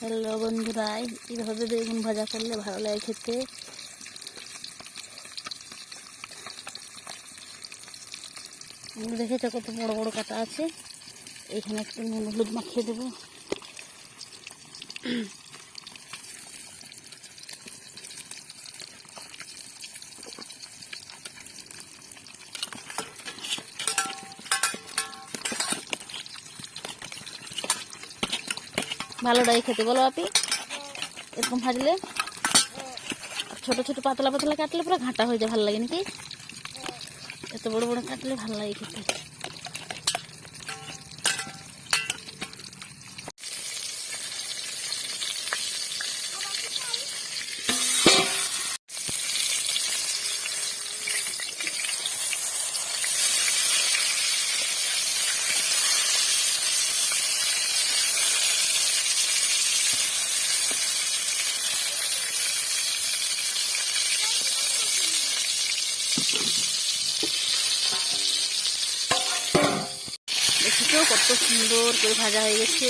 Hello বন্ধুরা, এইভাবে বেগুন ভাজা করলে ভালো লাগে খেতে। দেখেছো কত বড় বড় কাটা আছে। এইখানে একটু নুন হলুদ মাখিয়ে দেবো। ভালো লাগে খেতে, বলো আপনি? এরকম ভাজলে ছোট ছোট পাতলা পাতলা কাটলে পুরো ঘাঁটা হয়ে যায়, ভালো লাগে নাকি? এত বড় বড় কাটলে ভালো লাগে খেতে। দেখেছো কত সুন্দর করে ভাজা হয়ে গেছে।